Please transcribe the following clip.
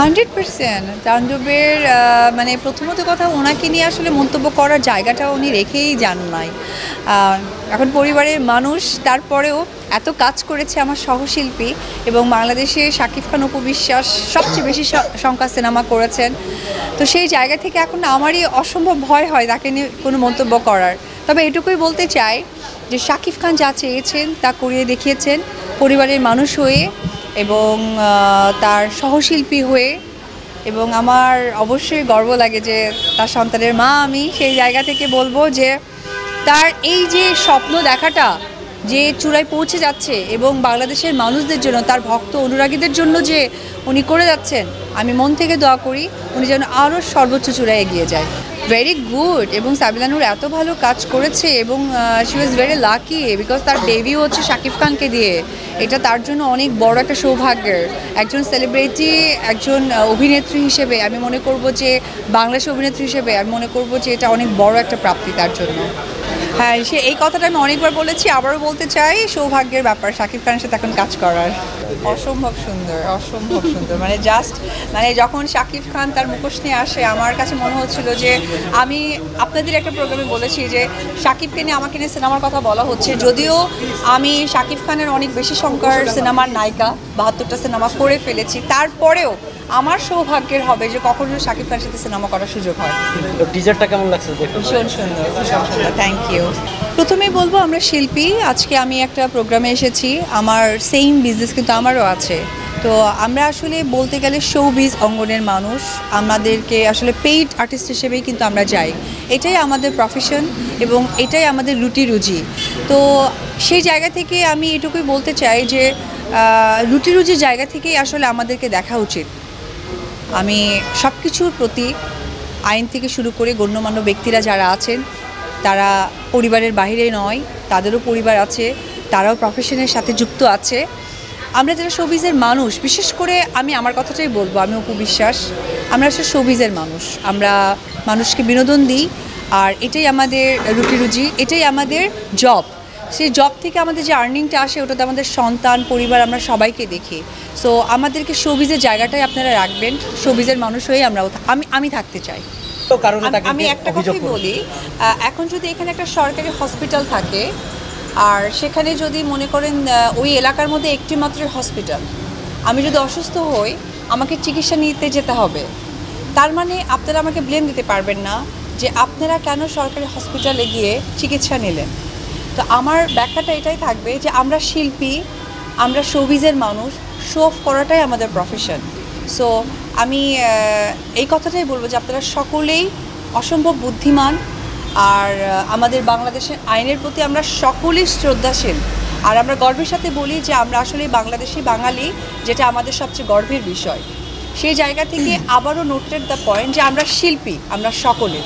100% তাণ্ডবের মানে প্রথমত কথা ওনাকে নিয়ে আসলে মন্তব্য করার জায়গাটা উনি রেখেই যান নাই। এখন পরিবারের মানুষ তারপরেও এত কাজ করেছে আমার সহশিল্পী এবং বাংলাদেশে শাকিব খান অপু বিশ্বাস সবচেয়ে বেশি সংখ্যা সিনেমা করেছেন। তো সেই জায়গা থেকে এখন আমারই অসম্ভব ভয় হয় তাকে নিয়ে কোনো মন্তব্য করার। তবে এটুকুই বলতে চাই যে শাকিব খান যা চেয়েছেন তা করিয়ে দেখিয়েছেন পরিবারের মানুষ হয়ে এবং তার সহশিল্পী হয়ে, এবং আমার অবশ্যই গর্ব লাগে যে তার সন্তানের মা আমি। সেই জায়গা থেকে বলবো যে তার এই যে স্বপ্ন দেখাটা যে চূড়ায় পৌঁছে যাচ্ছে এবং বাংলাদেশের মানুষদের জন্য তার ভক্ত অনুরাগীদের জন্য যে উনি করে যাচ্ছেন, আমি মন থেকে দোয়া করি উনি যেন আরও সর্বোচ্চ চূড়ায় এগিয়ে যায়। Very good. এবং সাবিলা নূর এত ভালো কাজ করেছে এবং she was very lucky because তার ডেবিউ হচ্ছে শাকিব খানকে দিয়ে। এটা তার জন্য অনেক বড় একটা সৌভাগ্যের। একজন সেলিব্রিটি, একজন অভিনেত্রী হিসেবে আমি মনে করব যে বাংলাদেশের অভিনেত্রী হিসেবে আমি মনে করব যে এটা অনেক বড় একটা প্রাপ্তি তার জন্য। হ্যাঁ, সে এই কথাটা আমি অনেকবার বলেছি, আবারও বলতে চাই, সৌভাগ্যের ব্যাপার শাকিব খানের সাথে এখন কাজ করার। অসম্ভব সুন্দর, অসম্ভব সুন্দর। মানে জাস্ট মানে যখন শাকিব খান তার মুখোশ নিয়ে আসে আমার কাছে মনে হচ্ছিল যে আমি আপনাদের একটা প্রোগ্রামে বলেছি যে শাকিবকে নিয়ে আমাকে নিয়ে সিনেমার কথা বলা হচ্ছে, যদিও আমি শাকিব খানের অনেক বেশি সংখ্যার সিনেমার নায়িকা, 72টা সিনেমা করে ফেলেছি, তারপরেও আমার সৌভাগ্যের হবে যে কখনো শাকিব খানের সাথে সিনেমা করার সুযোগ হয়। টিজারটা কেমন লাগছে? ভীষণ সুন্দর, ভীষণ সুন্দর। Thank you. প্রথমেই বলবো আমরা শিল্পী। আজকে আমি একটা প্রোগ্রামে এসেছি, আমার সেম বিজনেস কিন্তু আমারও আছে। তো আমরা আসলে বলতে গেলে শোবিজ অঙ্গনের মানুষ, আমাদেরকে আসলে পেইড আর্টিস্ট হিসেবেই কিন্তু আমরা যাই। এটাই আমাদের প্রফেশন এবং এটাই আমাদের রুটি রুজি। তো সেই জায়গা থেকে আমি এটুকুই বলতে চাই যে রুটি রুজির জায়গা থেকেই আসলে আমাদেরকে দেখা উচিত। আমি সব কিছুর প্রতি, আইন থেকে শুরু করে গণ্যমান্য ব্যক্তিরা যারা আছেন তারা পরিবারের বাইরে নয়, তাদেরও পরিবার আছে, তারাও প্রফেশনের সাথে যুক্ত আছে। আমরা যারা শোবিজের মানুষ, বিশেষ করে আমি আমার কথাটাই বলবো, আমি অপু বিশ্বাস, আমরা আসলে শোবিজের মানুষ। আমরা মানুষকে বিনোদন দিই আর এটাই আমাদের রুটি রুজি, এটাই আমাদের জব। সেই জব থেকে আমাদের যে আর্নিংটা আসে ওটাতে আমাদের সন্তান, পরিবার, আমরা সবাইকে দেখি। সো আমাদেরকে শোবিজের জায়গাটাই আপনারা রাখবেন, শোবিজের মানুষ হয়ে আমি থাকতে চাই। আমি একটা কথাই বলি, এখন যদি এখানে একটা সরকারি হসপিটাল থাকে আর সেখানে যদি মনে করেন ওই এলাকার মধ্যে একটি মাত্র হসপিটাল, আমি যদি অসুস্থ হই আমাকে চিকিৎসা নিতে যেতে হবে, তার মানে আপনারা আমাকে ব্লেম দিতে পারবেন না যে আপনারা কেন সরকারি হসপিটালে গিয়ে চিকিৎসা নিলেন। তো আমার ব্যাখ্যাটা এটাই থাকবে যে আমরা শিল্পী, আমরা শোবিজের মানুষ, শো অফ করাটাই আমাদের প্রফেশন। সো আমি এই কথাটাই বলবো যে আপনারা সকলেই অসম্ভব বুদ্ধিমান আর আমাদের বাংলাদেশের আইনের প্রতি আমরা সকলেই শ্রদ্ধাশীল। আর আমরা গর্বের সাথে বলি যে আমরা আসলে বাংলাদেশি বাঙালি, যেটা আমাদের সবচেয়ে গর্বের বিষয়। সেই জায়গা থেকে আবারও নোটেড দ্য পয়েন্ট যে আমরা শিল্পী, আমরা সকলে।